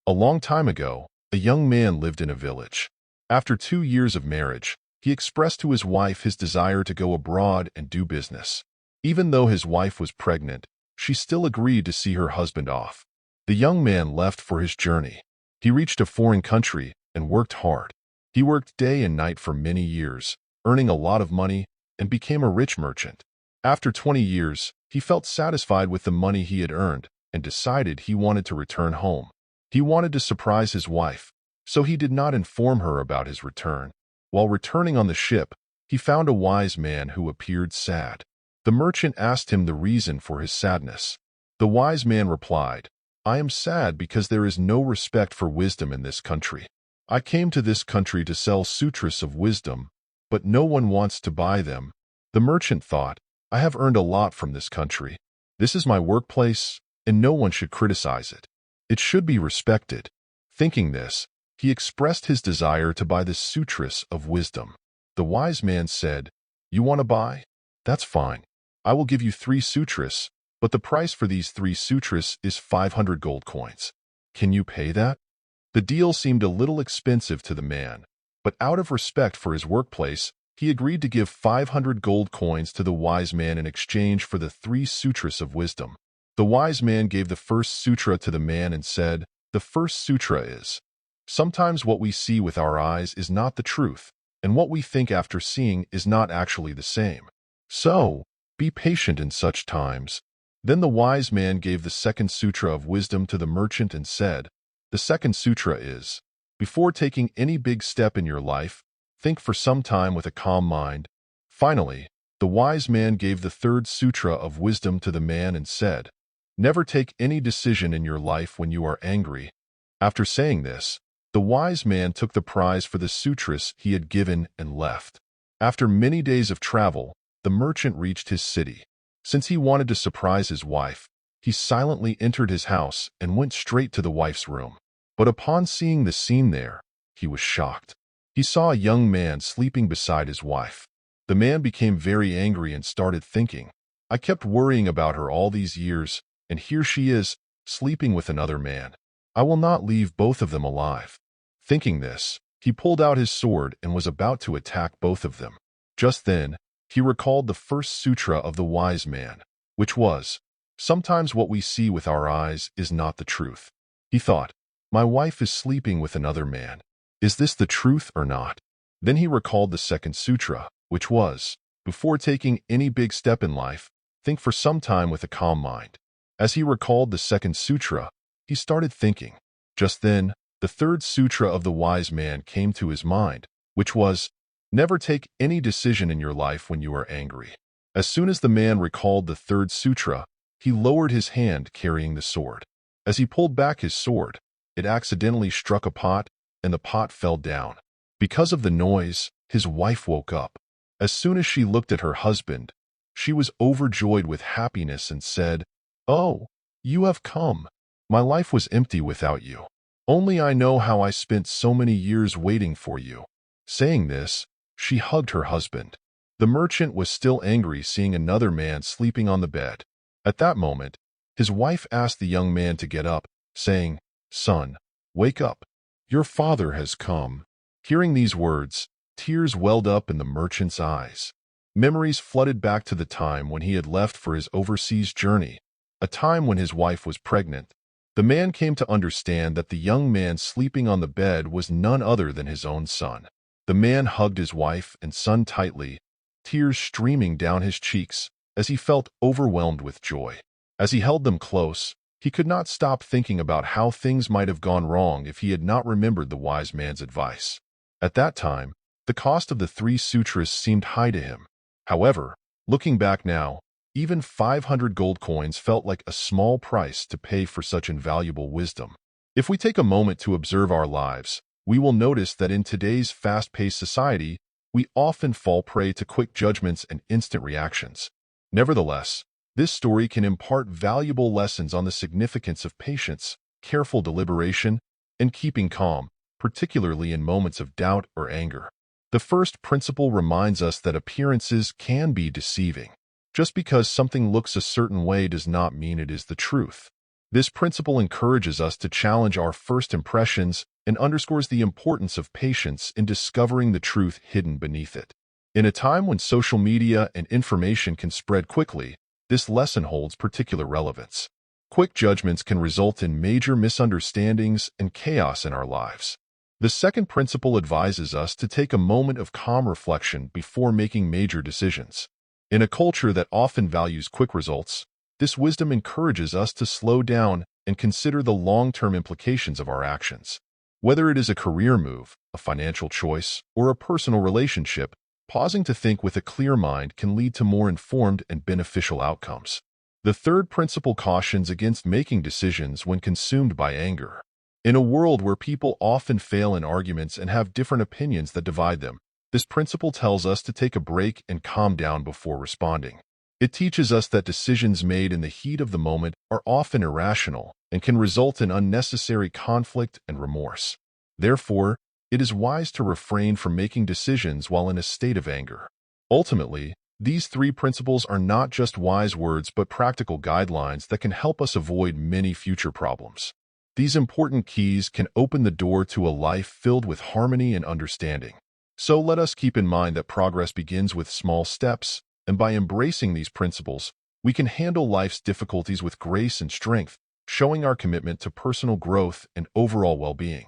A long time ago, a young man lived in a village. After 2 years of marriage, he expressed to his wife his desire to go abroad and do business. Even though his wife was pregnant, she still agreed to see her husband off. The young man left for his journey. He reached a foreign country and worked hard. He worked day and night for many years, earning a lot of money, and became a rich merchant. After 20 years, he felt satisfied with the money he had earned and decided he wanted to return home. He wanted to surprise his wife, so he did not inform her about his return. While returning on the ship, he found a wise man who appeared sad. The merchant asked him the reason for his sadness. The wise man replied, "I am sad because there is no respect for wisdom in this country. I came to this country to sell sutras of wisdom, but no one wants to buy them." The merchant thought, "I have earned a lot from this country. This is my workplace, and no one should criticize it. It should be respected." Thinking this, he expressed his desire to buy the sutras of wisdom. The wise man said, "You want to buy? That's fine. I will give you 3 sutras, but the price for these 3 sutras is 500 gold coins. Can you pay that?" The deal seemed a little expensive to the man, but out of respect for his workplace, he agreed to give 500 gold coins to the wise man in exchange for the 3 sutras of wisdom. The wise man gave the first sutra to the man and said, "The first sutra is, sometimes what we see with our eyes is not the truth, and what we think after seeing is not actually the same. So, be patient in such times." Then the wise man gave the second sutra of wisdom to the merchant and said, "The second sutra is, before taking any big step in your life, think for some time with a calm mind." Finally, the wise man gave the third sutra of wisdom to the man and said, "Never take any decision in your life when you are angry." After saying this, the wise man took the prize for the sutras he had given and left. After many days of travel, the merchant reached his city. Since he wanted to surprise his wife, he silently entered his house and went straight to the wife's room. But upon seeing the scene there, he was shocked. He saw a young man sleeping beside his wife. The man became very angry and started thinking, "I kept worrying about her all these years, and here she is, sleeping with another man. I will not leave both of them alive." Thinking this, he pulled out his sword and was about to attack both of them. Just then, he recalled the first sutra of the wise man, which was, "Sometimes what we see with our eyes is not the truth." He thought, "My wife is sleeping with another man. Is this the truth or not?" Then he recalled the second sutra, which was, "Before taking any big step in life, think for some time with a calm mind." As he recalled the second sutra, he started thinking. Just then, the third sutra of the wise man came to his mind, which was, "Never take any decision in your life when you are angry." As soon as the man recalled the third sutra, he lowered his hand carrying the sword. As he pulled back his sword, it accidentally struck a pot, and the pot fell down. Because of the noise, his wife woke up. As soon as she looked at her husband, she was overjoyed with happiness and said, "Oh, you have come. My life was empty without you. Only I know how I spent so many years waiting for you." Saying this, she hugged her husband. The merchant was still angry seeing another man sleeping on the bed. At that moment, his wife asked the young man to get up, saying, "Son, wake up. Your father has come." Hearing these words, tears welled up in the merchant's eyes. Memories flooded back to the time when he had left for his overseas journey, a time when his wife was pregnant. The man came to understand that the young man sleeping on the bed was none other than his own son. The man hugged his wife and son tightly, tears streaming down his cheeks as he felt overwhelmed with joy. As he held them close, he could not stop thinking about how things might have gone wrong if he had not remembered the wise man's advice. At that time, the cost of the 3 sutras seemed high to him. However, looking back now, even 500 gold coins felt like a small price to pay for such invaluable wisdom. If we take a moment to observe our lives, we will notice that in today's fast-paced society, we often fall prey to quick judgments and instant reactions. Nevertheless, this story can impart valuable lessons on the significance of patience, careful deliberation, and keeping calm, particularly in moments of doubt or anger. The first principle reminds us that appearances can be deceiving. Just because something looks a certain way does not mean it is the truth. This principle encourages us to challenge our first impressions and underscores the importance of patience in discovering the truth hidden beneath it. In a time when social media and information can spread quickly, this lesson holds particular relevance. Quick judgments can result in major misunderstandings and chaos in our lives. The second principle advises us to take a moment of calm reflection before making major decisions. In a culture that often values quick results, this wisdom encourages us to slow down and consider the long-term implications of our actions. Whether it is a career move, a financial choice, or a personal relationship, pausing to think with a clear mind can lead to more informed and beneficial outcomes. The third principle cautions against making decisions when consumed by anger. In a world where people often fail in arguments and have different opinions that divide them, this principle tells us to take a break and calm down before responding. It teaches us that decisions made in the heat of the moment are often irrational and can result in unnecessary conflict and remorse. Therefore, it is wise to refrain from making decisions while in a state of anger. Ultimately, these three principles are not just wise words but practical guidelines that can help us avoid many future problems. These important keys can open the door to a life filled with harmony and understanding. So let us keep in mind that progress begins with small steps, and by embracing these principles, we can handle life's difficulties with grace and strength, showing our commitment to personal growth and overall well-being.